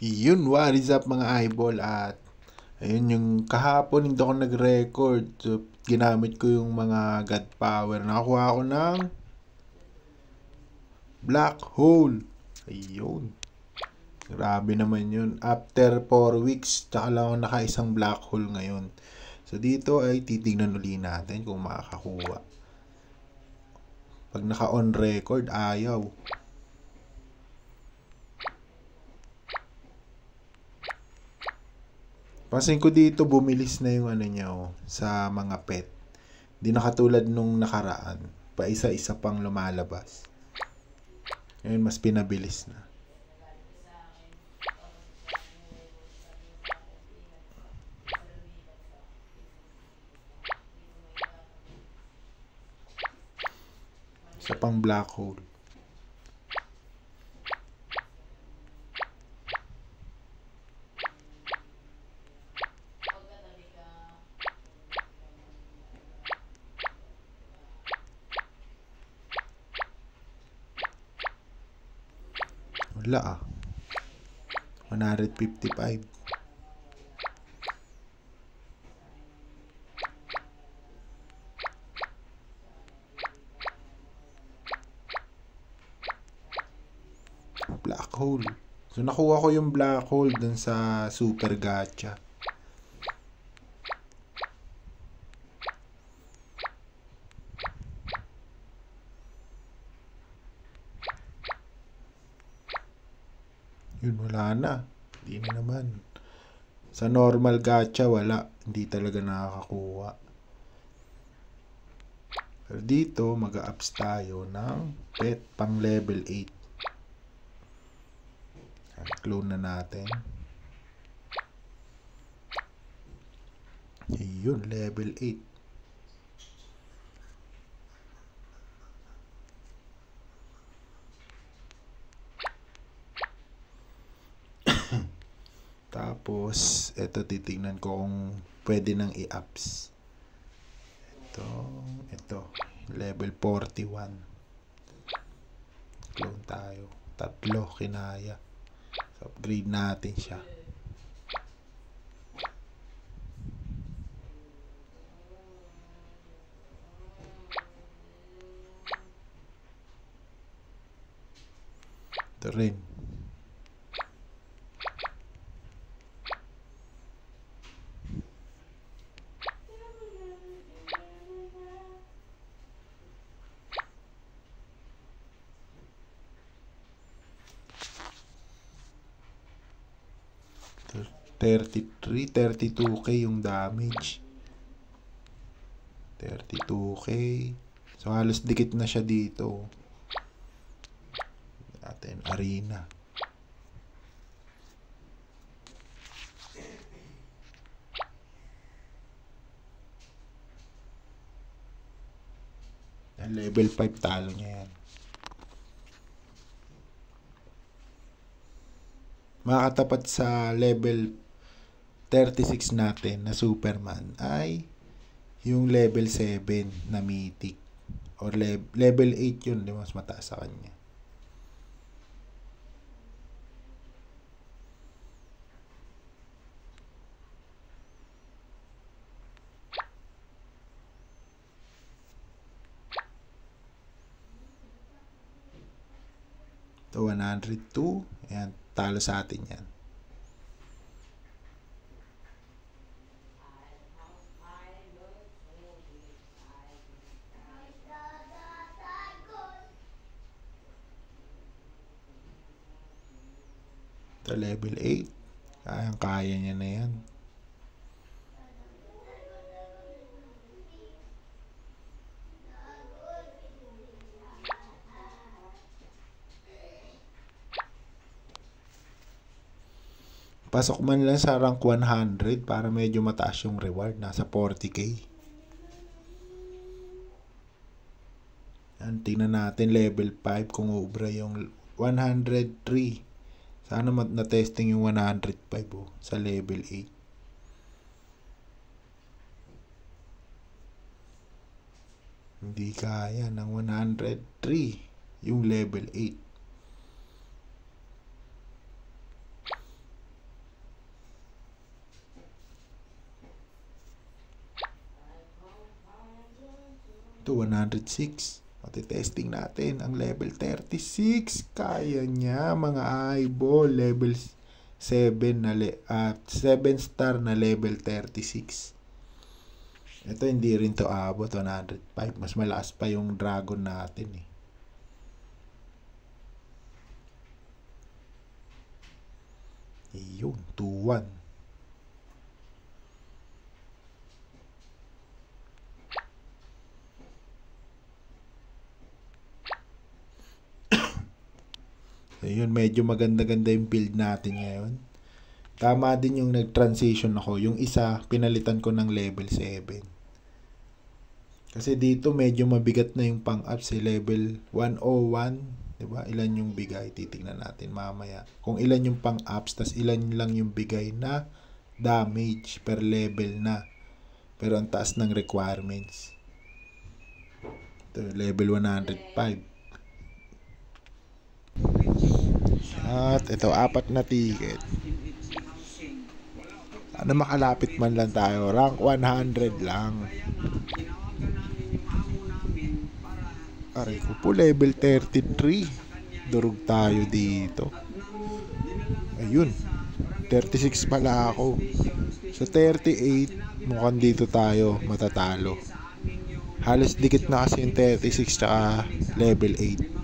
Yun, what is up mga eyeball at ayun yung kahapon hindi ako nag-record. So, ginamit ko yung mga god power. Nakakuha ako ng black hole. Ayun. Grabe naman yun. After 4 weeks, tsaka lang ako naka-isang black hole ngayon. So dito ay titignan uli natin kung makakakuha. Pag naka-on record, ayaw. Pansin ko dito bumilis na yung ano niya sa mga pet. Di na katulad nung nakaraan. Pa isa-isa pang lumalabas. Ngayon mas pinabilis na. Isa pang black hole. Wala 155. Black hole. So nakuha ko yung black hole dun sa super gacha. Yun, wala na. Hindi na naman. Sa normal gacha, wala. Hindi talaga nakakakuha. Pero dito, mag-a-ups tayo ng pet pang level 8. Clone na natin. Ayun, level 8. Tapos, ito titingnan ko kung pwede nang i-ups. Ito, level 41. Clone tayo. 3, kinaya. So, upgrade natin siya. Ito rin. Ito, 32k yung damage. 32k. So halos dikit na siya dito. Atin arena. Level 5 talo niya yan. Makakatapat sa level 36 natin na Superman ay yung level 7 na Mythic. Or level 8 yun, di mas mataas sa kanya. Ito 102. Ayan, talo sa atin yan. Ito level 8. Kaya niya na yan. Pasok man lang sa rank 100 para medyo mataas yung reward. Nasa 40k. Yan, tingnan natin level 5 kung ubra yung 103. Sana na-testing yung 105 sa level 8. Hindi kaya ng 103 yung level 8. Ito, 106. Matitesting natin ang level 36. Kaya niya, mga eyeball. Level 7 na 7 star na level 36. Ito, hindi rin to abot 105. Mas malakas pa yung dragon natin eh. Yun, 2-1. Ayun, medyo maganda-ganda yung build natin ngayon. Tama din yung nag-transition ako. Yung isa, pinalitan ko ng level 7. Kasi dito medyo mabigat na yung pang-ups eh. Level 101. Diba? Ilan yung bigay? Titignan natin mamaya. Kung ilan yung pang-ups, tas ilan lang yung bigay na damage per level na. Pero ang taas ng requirements. Ito, level 105. At ito, 4 na ticket. Ano makalapit man lang tayo. Rank 100 lang. Aray ko po, level 33. Durug tayo dito. Ayun. 36 pala ako. So 38, mukhang dito tayo matatalo. Halos dikit na kasi yung 36 tsaka level 8.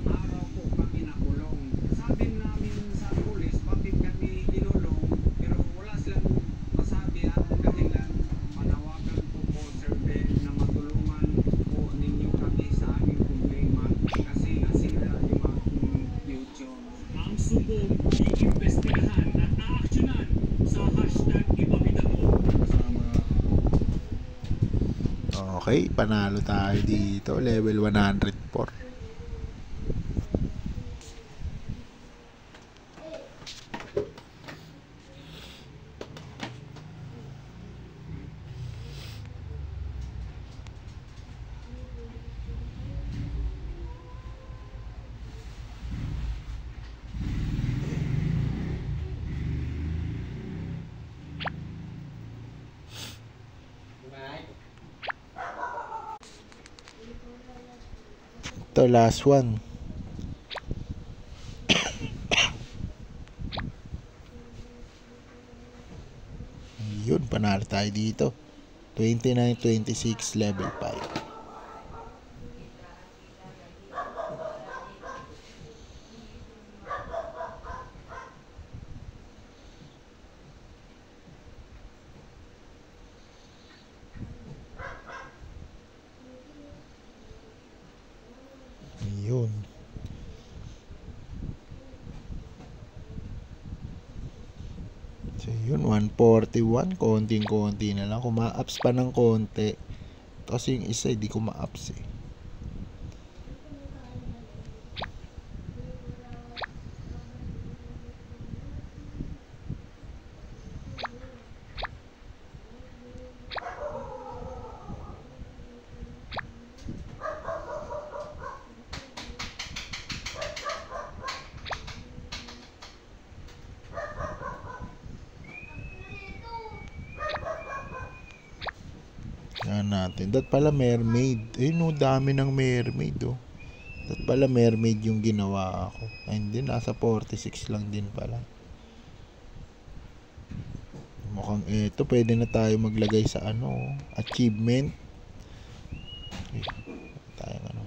Okay, panalo tayo dito. Level 104. Ito, last one. Yun, panalo tayo dito. 29-26 level 5. Yun. So yun, 141. Konting-konti na lang. Kung ma-ups pa ng konti. Kasi yung isa, hindi ko ma-ups eh. Yan natin. Dat pala mermaid. Eh no, dami ng mermaid oh. Dat pala mermaid yung ginawa ako. Ay hindi, nasa 46 lang din pala. Mukhang ito, pwede na tayo maglagay sa ano, achievement. Okay. Tayo ano.